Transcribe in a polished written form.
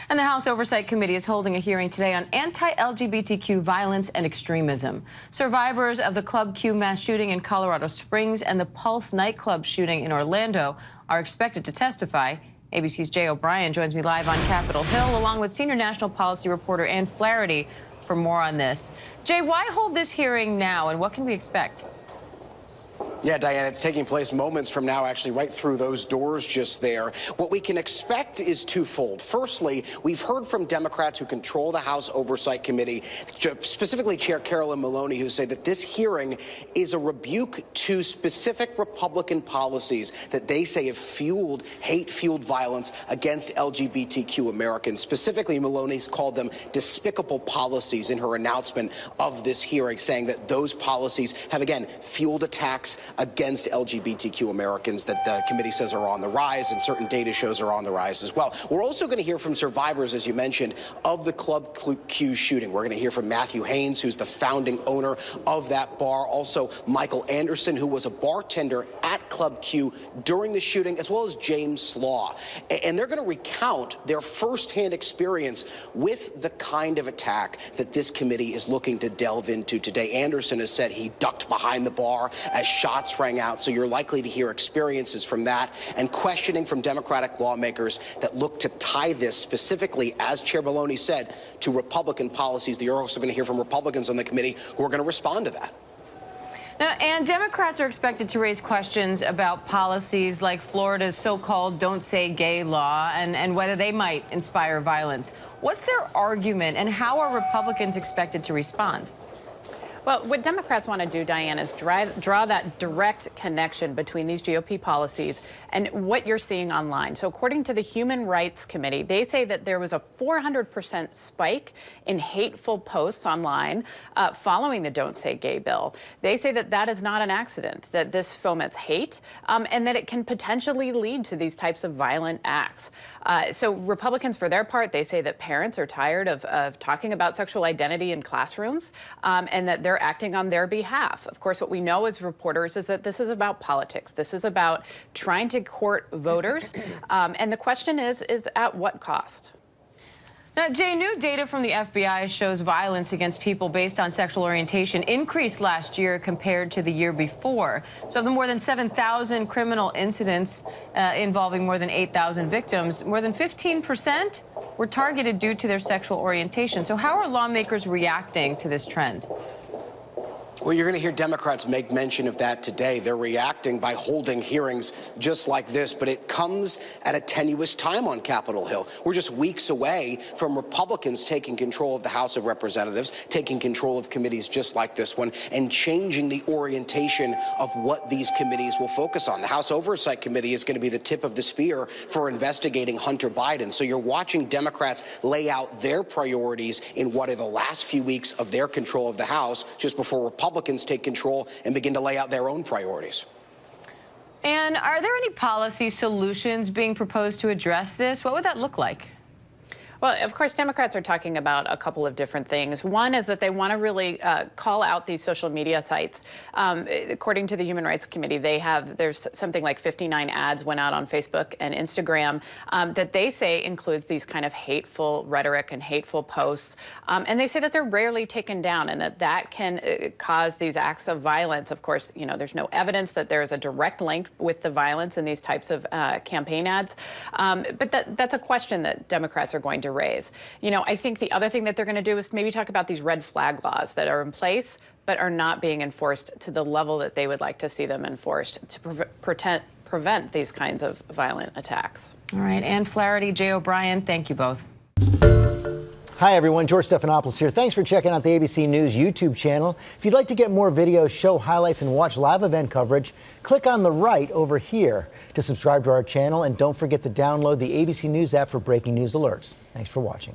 And the House Oversight Committee is holding a hearing today on anti-LGBTQ violence and extremism. Survivors of the Club Q mass shooting in Colorado Springs and the Pulse nightclub shooting in Orlando are expected to testify. ABC's Jay O'Brien joins me live on Capitol Hill, along with senior national policy reporter Ann Flaherty for more on this. Jay, why hold this hearing now, and what can we expect? Yeah, Diane, it's taking place moments from now, actually, right through those doors just there. What we can expect is twofold. Firstly, we've heard from Democrats who control the House Oversight Committee, specifically Chair Carolyn Maloney, who say that this hearing is a rebuke to specific Republican policies that they say have fueled hate-fueled violence against LGBTQ Americans. Specifically, Maloney's called them despicable policies in her announcement of this hearing, saying that those policies have, again, fueled attacks against LGBTQ Americans that the committee says are on the rise, and certain data shows are on the rise as well. We're also going to hear from survivors, as you mentioned, of the Club Q shooting. We're going to hear from Matthew Haynes, who's the founding owner of that bar. Also, Michael Anderson, who was a bartender at Club Q during the shooting, as well as James Slaw. And they're going to recount their firsthand experience with the kind of attack that this committee is looking to delve into today. Anderson has said he ducked behind the bar as shots rang out, so you're likely to hear experiences from that and questioning from Democratic lawmakers that look to tie this specifically, as Chair Maloney said, to Republican policies. You're also going to hear from Republicans on the committee who are going to respond to that. Now, and Democrats are expected to raise questions about policies like Florida's so-called Don't Say Gay law and whether they might inspire violence. What's their argument, and how are Republicans expected to respond? Well, what Democrats want to do, Diane, is draw that direct connection between these GOP policies and what you're seeing online. So according to the Human Rights Committee, they say that there was a 400% spike in hateful posts online following the Don't Say Gay bill. They say that that is not an accident, that this foments hate, and that it can potentially lead to these types of violent acts. So Republicans, for their part, they say that parents are tired of talking about sexual identity in classrooms, and that they're acting on their behalf. Of course, what we know as reporters is that this is about politics. This is about trying to court voters. And the question is at what cost? Now, Jay, new data from the FBI shows violence against people based on sexual orientation increased last year compared to the year before. So of the more than 7,000 criminal incidents involving more than 8,000 victims, more than 15% were targeted due to their sexual orientation. So how are lawmakers reacting to this trend? Well, you're going to hear Democrats make mention of that today. They're reacting by holding hearings just like this, but it comes at a tenuous time on Capitol Hill. We're just weeks away from Republicans taking control of the House of Representatives, taking control of committees just like this one, and changing the orientation of what these committees will focus on. The House Oversight Committee is going to be the tip of the spear for investigating Hunter Biden. So you're watching Democrats lay out their priorities in what are the last few weeks of their control of the House, just before Republicans take control and begin to lay out their own priorities. And are there any policy solutions being proposed to address this? What would that look like? Well, of course, Democrats are talking about a couple of different things. One is that they want to really call out these social media sites. According to the Human Rights Committee, there's something like 59 ads went out on Facebook and Instagram that they say includes these kind of hateful rhetoric and hateful posts. And they say that they're rarely taken down and that can cause these acts of violence. Of course, you know, there's no evidence that there is a direct link with the violence in these types of campaign ads. But that's a question that Democrats are going to raise. You know, I think the other thing that they're going to do is maybe talk about these red flag laws that are in place but are not being enforced to the level that they would like to see them enforced to prevent these kinds of violent attacks. All right, Ann Flaherty, Jay O'Brien, thank you both. Hi, everyone. George Stephanopoulos here. Thanks for checking out the ABC News YouTube channel. If you'd like to get more videos, show highlights, and watch live event coverage, click on the right over here to subscribe to our channel. And don't forget to download the ABC News app for breaking news alerts. Thanks for watching.